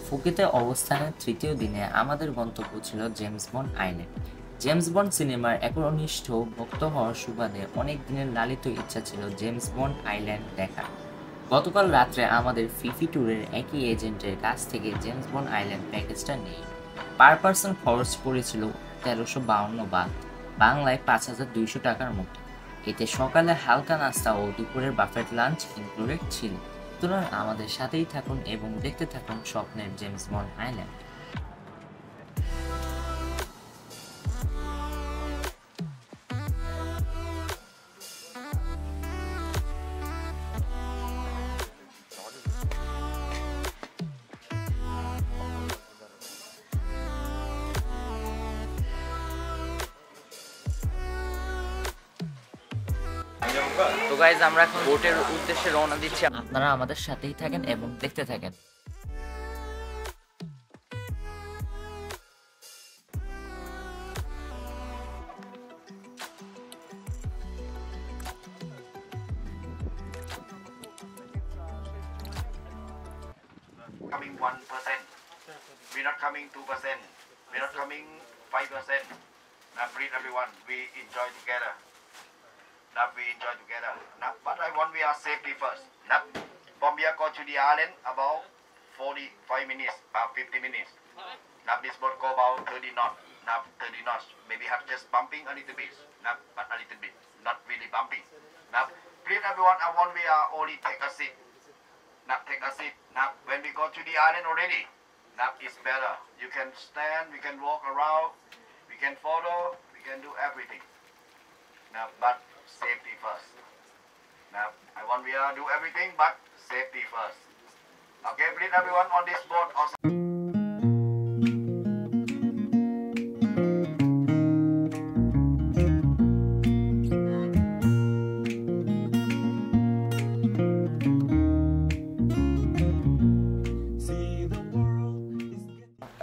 ফুকেতে অবস্থানের তৃতীয় দিনে আমাদের গন্তব্য ছিল James bond island. James bond সিনেমার একনিষ্ঠ ভক্ত হওয়ার সুবাদে অনেক দিনের লালিত ইচ্ছা ছিল জেমস বন্ড আইল্যান্ড দেখার। গতকাল রাত্রে আমাদের ফিফি ট্যুরের একই এজেন্টের কাছ থেকে জেমস বন্ড আইল্যান্ড প্যাকেজটা নেই। পার পার্সন খরচ পড়েছিল 1352 বাত, বাংলায় 5200 টাকার মতো। এতে সকালে হালকা নাস্তা ও দুপুরের বাফেট লাঞ্চ ইনক্লুডেড ছিল। সুতরাং আমাদের সাথেই থাকুন এবং দেখতে থাকুন স্বপ্নের জেমস বন্ড আইল্যান্ড। তো গাইজ, আমরা এখন বোটের উদ্দেশ্যে রওনা দিচ্ছি। আপনারা আমাদের সাথেই থাকেন এবং দেখতে থাকেন। Coming 1%. We're not coming 2%. We're not coming 5%. Now, please everyone, we enjoy together. Now we enjoy together. Now, but I want we are safety first. Now, from here go to the island about 45 minutes, 50 minutes. Now this boat go about 30 knots. Now 30 knots. Maybe have just bumping a little bit. Now, but a little bit, not really bumping. Now, please everyone, I want we are only take a seat. Now take a seat. Now when we go to the island already, now it's better. You can stand, we can walk around, we can photo, we can do everything. Now, but safety first. Now, I want we do everything, but safety first. Okay, please everyone on this boat also.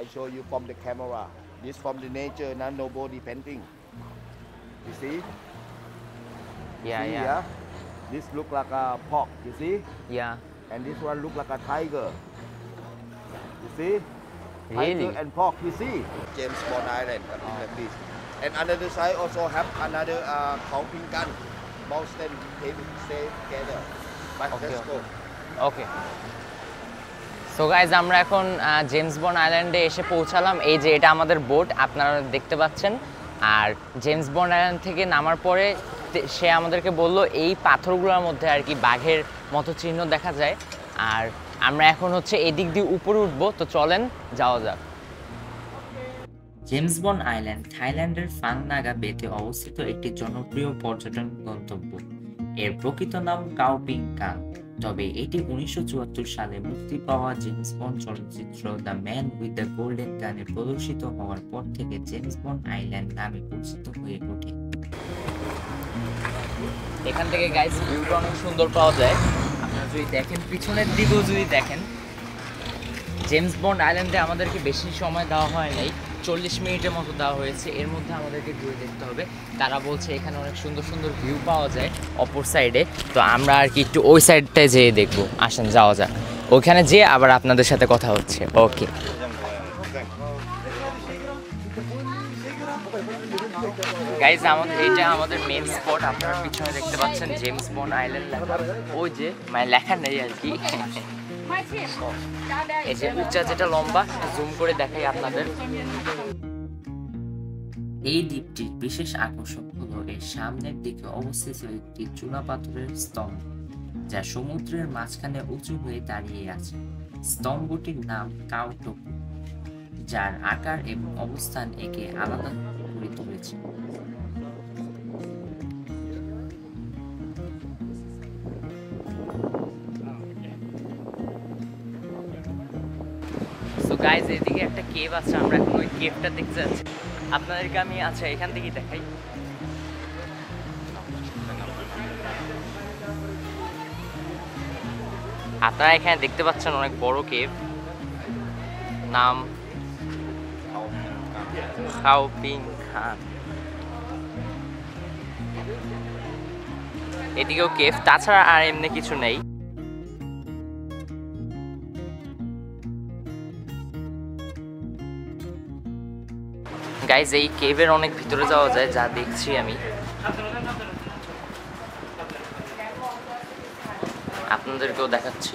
I show you from the camera. This from the nature, now nobody painting. You see? Yeah. This look like a pork, you see? Yeah. And this one look like a tiger. You see? Really? Tiger and pork, you see? James Bond Island, something like this. And another side also have another counting gun. Mountain table stay together. But let's go. Okay. So guys, আমরা এখন James bond আইল্যান্ডে এসে পৌঁছালাম। এই যে এটা আমাদের boat, আপনারা দেখতে পাচ্ছেন। আর জেমস বন্ড আইল্যান্ড থেকে নামার পরে সে আমাদেরকে বলল এই পাথরগুলোর মধ্যে আর কি বাঘের মতো চিহ্ন দেখা যায়। আর আমরা এখন হচ্ছে এদিক দিয়ে উপরে উঠবো। তো চলেন যাওয়া যাক। জেমস বন্ড আইল্যান্ড থাইল্যান্ডের ফাং নাগা বেতে অবস্থিত একটি জনপ্রিয় পর্যটন গন্তব্য। এর প্রকৃত নাম কাও পিং কাং। তবে এটি 1974 সালে মুক্তি পাওয়া জেমস বন্ড চলচ্চিত্র the man with the golden গানে প্রদর্শিত হওয়ার পর থেকে জেমস বন্ড আইল্যান্ড নামে পরিচিত হয়ে ওঠে। এখান থেকে গাইস ভিউটা অনেক সুন্দর পাওয়া যায়। আপনারা যদি দেখেন, পিছনের দিকেও যদি দেখেন, জেমস বন্ড আইল্যান্ডে আমাদেরকে বেশি সময় দেওয়া হয় নাই, 40 মিনিটের মতো দেওয়া হয়েছে। এর মধ্যে আমাদেরকে ঘুরে দেখতে হবে। তারা বলছে এখানে অনেক সুন্দর সুন্দর ভিউ পাওয়া যায় অপর সাইডে। তো আমরা আর কি একটু ওই সাইডটায় যেয়ে দেখবো। আসেন যাওয়া যাক, ওইখানে যেয়ে আবার আপনাদের সাথে কথা হচ্ছে। ওকে গাইজ, এটা আমাদের মেন স্পট। আপনারা পিছনে দেখতে পাচ্ছেন জেমস বন্ড আইল্যান্ড লেখা। ওই যে মানে লেখা নেই আর কি, এই যে উচ্চা যেটা লম্বা, জুম করে দেখাই আপনাদের। এই দ্বীপটির বিশেষ আকর্ষণ হলো এর সামনের দিকে অবস্থিত একটি চুনা পাথরের স্তম্ভ, যা সমুদ্রের মাঝখানে উঁচু হয়ে দাঁড়িয়ে আছে। স্তম্ভটির নাম কাও টোকু, যার আকার এবং অবস্থান একে আলাদা করে তুলেছে। সো গাইজ, এদিকে একটা কেভ আছে, আমরা এখন ওই কেভটা দেখতে যাচ্ছি। আপনাদেরকে আমি আচ্ছা এখান থেকেই দেখাই। আপনারা এখানে দেখতে পাচ্ছেন অনেক বড় কেভ, নাম খাও পিং খান। এদিকেও কেভ, তাছাড়া আর এমনি কিছু নেই। গাইজ এই কেভের অনেক ভিতরে যাওয়া যায়, যা দেখছি আমি। আপনাদেরকেও দেখাচ্ছি।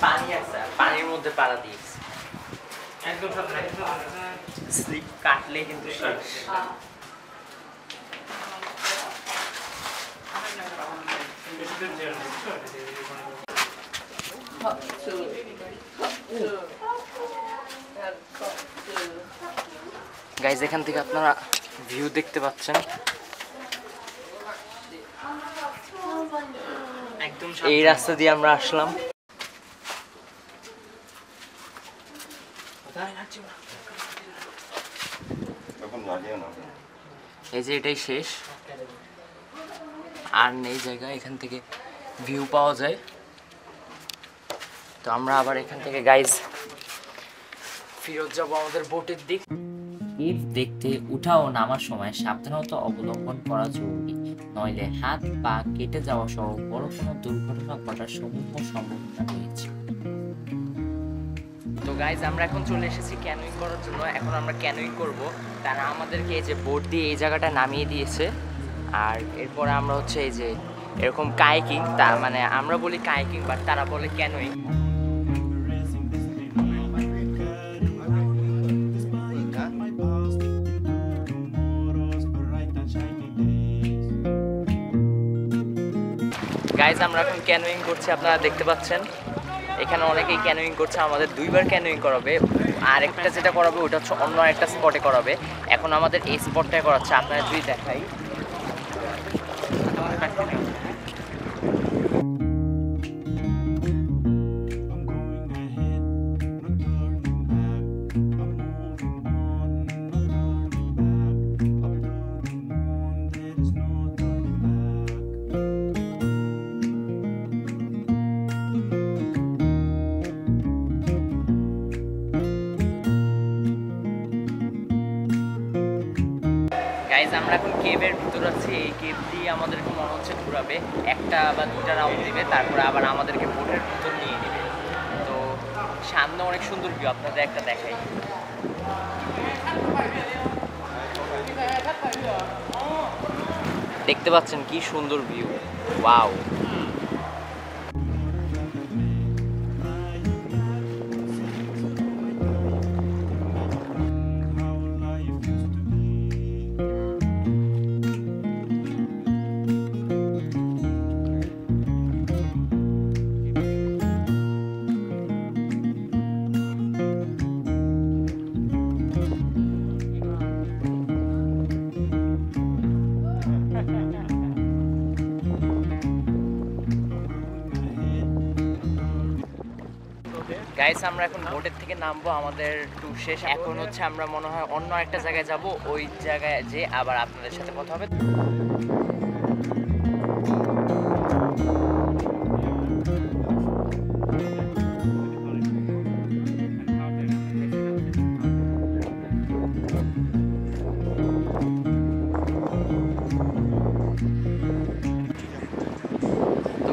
পানি আছে, পানির মধ্যে পাড়া দিয়েছে, একদম স্লিপ কাটলে কিন্তু শেষ। গাইজ এখান থেকে আপনারা ভিউ দেখতে পাচ্ছেন, একদম এই রাস্তা দিয়ে আমরা আসলাম। এই যে এটাই শেষ, আর নেই জায়গা, এখান থেকে ভিউ পাওয়া যায়। তো আমরা আবার এখান থেকে গাইজ ফিরত যাবো আমাদের বোটের দিক। কেভ দেখতে উঠা ও নামার সময় সাবধানতা অবলম্বন করা জরুরি, নইলে হাত পা কেটে যাওয়া সহ বড় কোনো দুর্ঘটনা ঘটার সমূহ সম্ভাবনা রয়েছে। তো গাইজ আমরা এখন চলে এসেছি ক্যানোয়িং করার জন্য। এখন আমরা ক্যানোয়িং করব। তারা আমাদেরকে এই যে বোট দিয়ে এই জায়গাটা নামিয়ে দিয়েছে, আর এরপরে আমরা হচ্ছে এই যে এরকম কায়াকিং, তা মানে আমরা বলি কায়াকিং বাট তারা বলে ক্যানোয়িং। গাইজ আমরা এখন ক্যানোয়িং করছি, আপনারা দেখতে পাচ্ছেন এখানে অনেকেই ক্যানোয়িং করছে। আমাদের 2বার ক্যানোয়িং করাবে, আর একটা যেটা করাবে ওটা হচ্ছে অন্য একটা স্পটে করাবে। এখন আমাদের এই স্পটটায় করাচ্ছে, আপনারা যদি দেখাই। গাইজ আমরা এখন কেভের ভিতর আছি। এই কেভ দিয়ে আমাদেরকে মনে হচ্ছে ঘুরাবে, একটা বা 2টা রাউন্ড দিবে, তারপরে আবার আমাদেরকে বোটের ভিতর নিয়ে নেবে। তো সামনে অনেক সুন্দর ভিউ, আপনাদের একটা দেখাই। দেখতে পাচ্ছেন কি সুন্দর ভিউ, ওয়াও। গাইস আমরা এখন বোটের থেকে নামবো, আমাদের ট্যুর শেষ। এখন হচ্ছে আমরা মনে হয় অন্য একটা জায়গায় যাব, ওই জায়গায় যে আবার আপনাদের সাথে কথা হবে।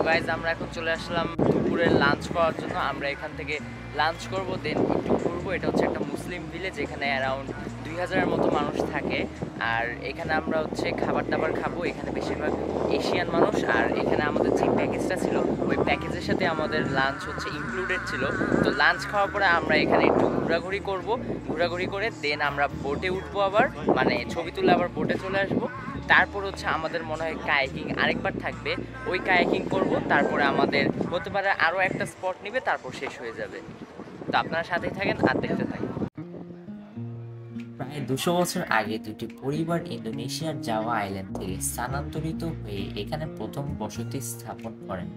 গাইজ আমরা এখন চলে আসলাম দুপুরের লাঞ্চ করার জন্য। আমরা এখান থেকে লাঞ্চ করব, দেন একটু ঘুরবো। এটা হচ্ছে একটা মুসলিম ভিলেজ, এখানে অ্যারাউন্ড 2000-এর মতো মানুষ থাকে। আর এখানে আমরা হচ্ছে খাবার দাবার খাবো। এখানে বেশিরভাগ এশিয়ান মানুষ। আর এখানে আমাদের যে প্যাকেজটা ছিল ওই প্যাকেজের সাথে আমাদের লাঞ্চ হচ্ছে ইনক্লুডেড ছিল। তো লাঞ্চ খাওয়ার পরে আমরা এখানে একটু ঘোরাঘুরি করব, ঘোরাঘুরি করে দেন আমরা বোটে উঠবো, আবার মানে ছবি তুলে আবার বোটে চলে আসবো। তারপর হচ্ছে আমাদের মনে হয় কায়াকিং আরেকবার থাকবে, ওই কায়াকিং করব। তারপরে আমাদের হতে পারে আরও একটা স্পট নিবে, তারপর শেষ হয়ে যাবে। তো আপনারা সাথেই থাকেন আর দেখতে থাকেন। প্রায় 200 বছর আগে দুটি পরিবার ইন্দোনেশিয়ার জাভা আইল্যান্ড থেকে স্থানান্তরিত হয়ে এখানে প্রথম বসতি স্থাপন করেন।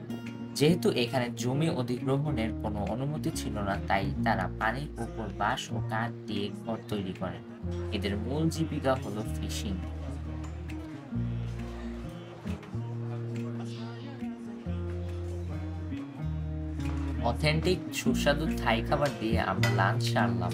যেহেতু এখানে জমি অধিগ্রহণের কোনো অনুমতি ছিল না, তাই তারা পানির উপর বাঁশ ও কাঠ দিয়ে ঘর তৈরি করেন। এদের মূল জীবিকা হলো ফিশিং। অথেন্টিক সুস্বাদু থাই খাবার দিয়ে আমরা লাঞ্চ সারলাম।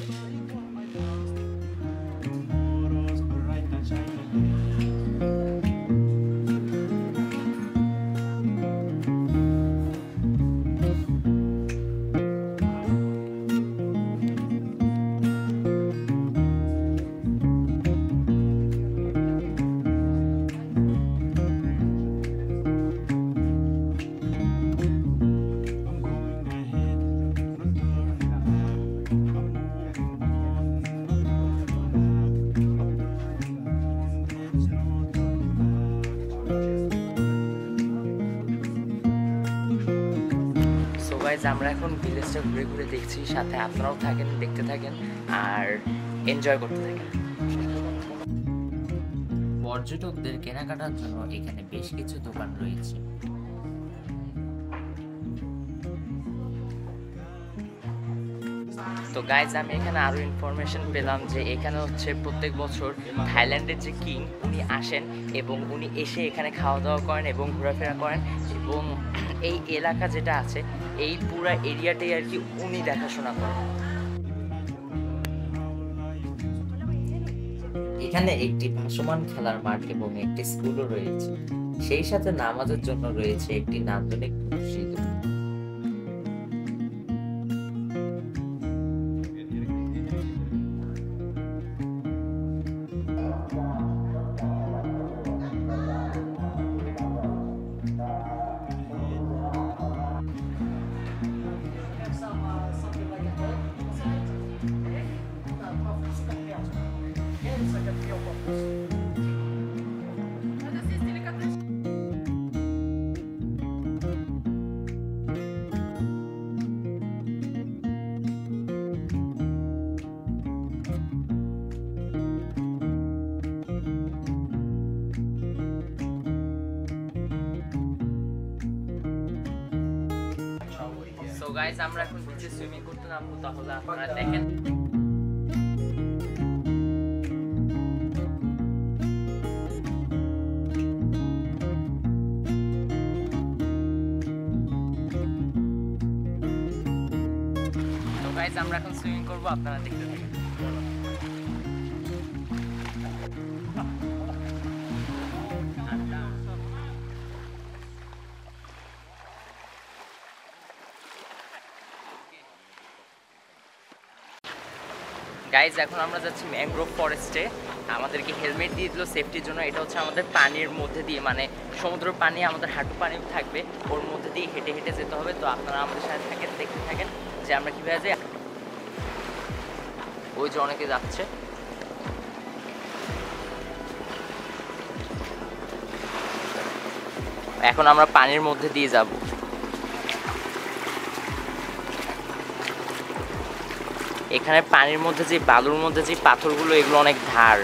গাইজ আমরা এখন ভিলেজটা ঘুরে ঘুরে দেখছি, সাথে আপনারাও থাকেন, দেখতে থাকেন আর এনজয় করতে থাকেন। পর্যটকদের কেনাকাটার জন্য এখানে বেশ কিছু দোকান রয়েছে। তো গাইজ আমি এখানে আরো ইনফরমেশন পেলাম যে এখানে হচ্ছে প্রত্যেক বছর থাইল্যান্ডের যে কিং উনি আসেন এবং উনি এসে এখানে খাওয়া দাওয়া করেন এবং ঘোরাফেরা করেন, এবং এই এলাকা যেটা আছে এই পুরো এরিয়াটাই আর কি উনি দেখাশোনা করেন। এখানে একটি ভাসমান খেলার মাঠ এবং একটি স্কুলও রয়েছে, সেই সাথে নামাজের জন্য রয়েছে একটি নান্দনিক মসজিদ। সো গাইস আমরা এখন বিচে সুইমিং করতে নামবো, তাহলে আপনারা দেখেন। তো গাইস আমরা এখন সুইমিং করবো, আপনারা দেখতে থাকেন। গাইজ এখন আমরা যাচ্ছি ম্যানগ্রোভ ফরেস্টে। আমাদেরকে হেলমেট দিয়ে দিল সেফটির জন্য। এটা হচ্ছে আমাদের পানির মধ্যে দিয়ে, মানে সমুদ্র পানি, আমাদের হাঁটু পানি থাকবে, ওর মধ্যে দিয়ে হেঁটে হেঁটে যেতে হবে। তো আপনারা আমাদের সাথে থাকেন, দেখতে থাকেন যে আমরা কীভাবে যাই। ওই যে অনেকে যাচ্ছে। এখন আমরা পানির মধ্যে দিয়ে যাব। এখানে পানির মধ্যে যে বালুর মধ্যে যে পাথরগুলো, এগুলো অনেক ধার,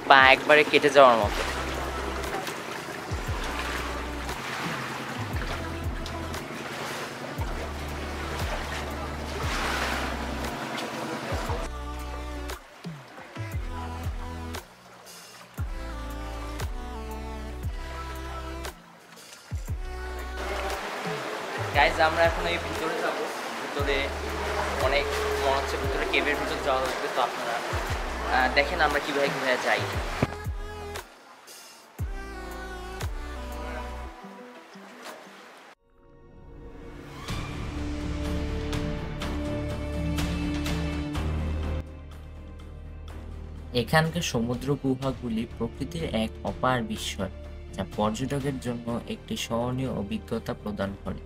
পা একবারে কেটে যাওয়ার মতো। গাইজ আমরা এখন এই ভিতরে যাবো। ভিতরে অনেক মনে হচ্ছে ভিতরে কেভের ভিতরে যাওয়া লাগবে। তো আপনারা দেখেন আমরা কীভাবে কীভাবে যাই। এখানকার সমুদ্র গুহাগুলি প্রকৃতির এক অপার বিস্ময়, যা পর্যটকের জন্য একটি স্মরণীয় অভিজ্ঞতা প্রদান করে।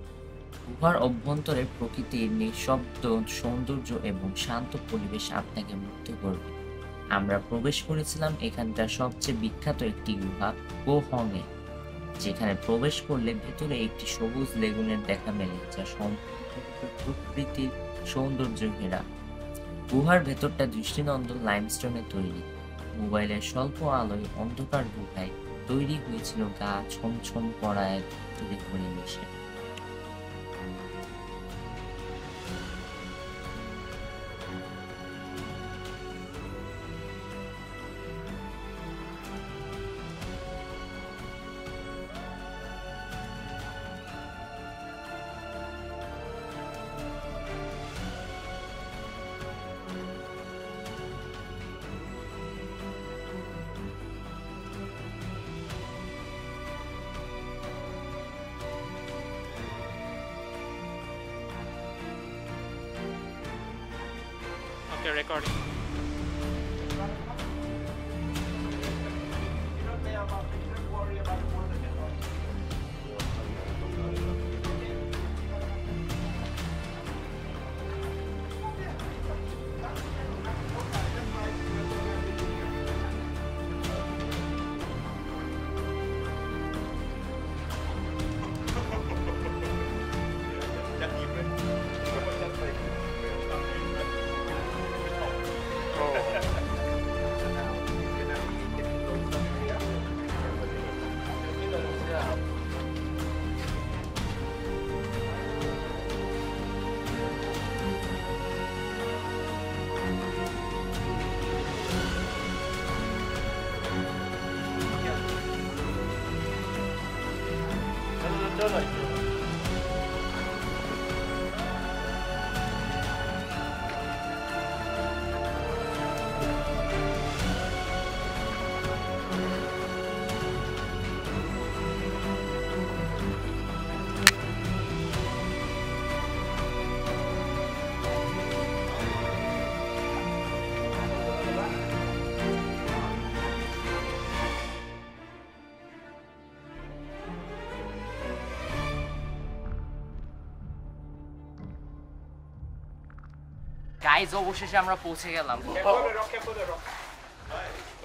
গুহার অভ্যন্তরে প্রকৃতির নিঃশব্দ সৌন্দর্য এবং শান্ত পরিবেশ আপনাকে মুগ্ধ করবে। আমরা প্রবেশ করেছিলাম এখানকার সবচেয়ে বিখ্যাত একটি গুহা কোহংয়ে, যেখানে প্রবেশ করলে ভেতরে একটি সবুজ লেগুনের দেখা মেলে, যা সম্পূর্ণ প্রকৃতির সৌন্দর্য ঘেরা। গুহার ভেতরটা দৃষ্টিনন্দন লাইমস্টোনে তৈরি। মোবাইলের স্বল্প আলোয় অন্ধকার গুহায় তৈরি হয়েছিল গা ছমছম করা এক পরিবেশে। Okay, recording. Jangan গাইজ অবশেষে আমরা পৌঁছে গেলাম।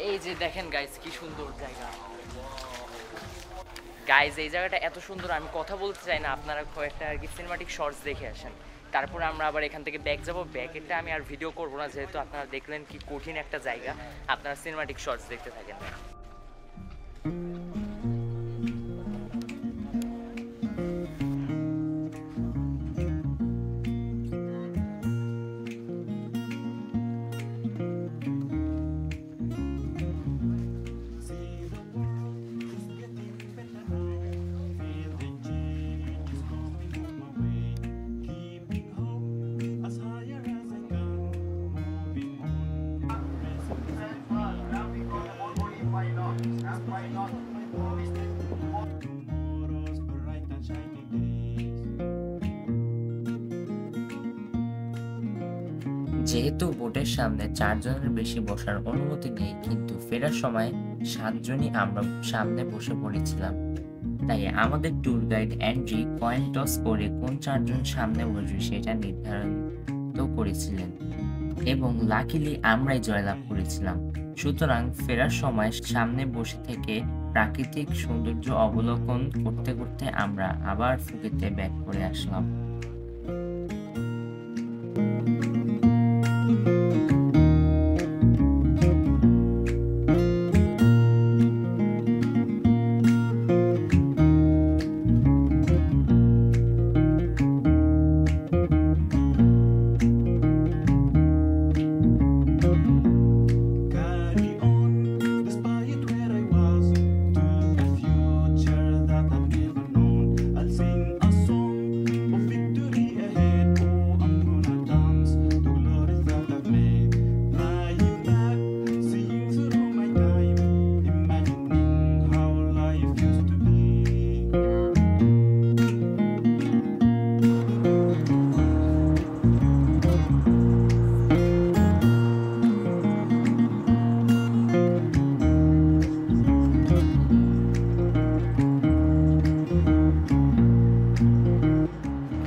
এই যে দেখেন গাইজ কি সুন্দর জায়গা। গাইজ এই জায়গাটা এত সুন্দর, আমি কথা বলতে চাই না, আপনারা কয়েকটা আর কি সিনেমাটিক শর্টস দেখে আসেন। তারপরে আমরা আবার এখান থেকে ব্যাক যাবো। ব্যাকেরটা আমি আর ভিডিও করবো না, যেহেতু আপনারা দেখলেন কি কঠিন একটা জায়গা। আপনারা সিনেমাটিক শর্টস দেখতে থাকেন। যেহেতু বোটের সামনে 4 জনের বেশি বসার অনুমতি নেই, কিন্তু ফেরার সময় 7 জনই আমরা সামনে বসে পড়েছিলাম। তাই আমাদের tour guide Andrea coin toss করে কোন 4 জন সামনে বসবে সেটা নির্ধারণ করেছিলেন এবং লাকিলি আমরাই জয়লাভ করেছিলাম। সুতরাং ফেরার সময় সামনে বসে থেকে প্রাকৃতিক সৌন্দর্য অবলোকন করতে করতে আমরা আবার ফুকেতে ব্যাক করে আসলাম।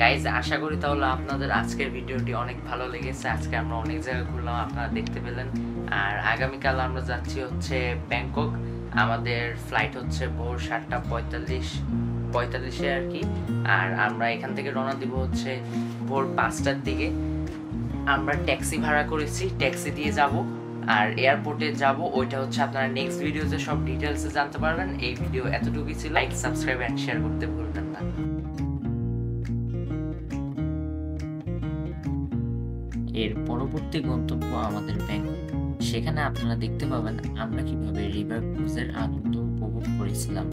গাইজ আশা করি তাহলে আপনাদের আজকের ভিডিওটি অনেক ভালো লেগেছে। আজকে আমরা অনেক জায়গা ঘুরলাম, আপনারা দেখতে পেলেন। আর আগামীকাল আমরা যাচ্ছি হচ্ছে ব্যাংকক। আমাদের ফ্লাইট হচ্ছে ভোর 7:45 আর কি। আর আমরা এখান থেকে রওনা দিব হচ্ছে ভোর 5টার দিকে। আমরা ট্যাক্সি ভাড়া করেছি, ট্যাক্সি দিয়ে যাব আর এয়ারপোর্টে যাব। ওইটা হচ্ছে আপনারা নেক্সট ভিডিওতে সব ডিটেলসে জানতে পারবেন। এই ভিডিও এতটুকুই ছিল। লাইক, সাবস্ক্রাইব এন্ড শেয়ার করতে ভুলবেন না। এর পরবর্তী গন্তব্য আমাদের ব্যাংকক। সেখানে আপনারা দেখতে পাবেন আমরা কিভাবে রিভার ক্রুজের আনন্দ উপভোগ করেছিলাম।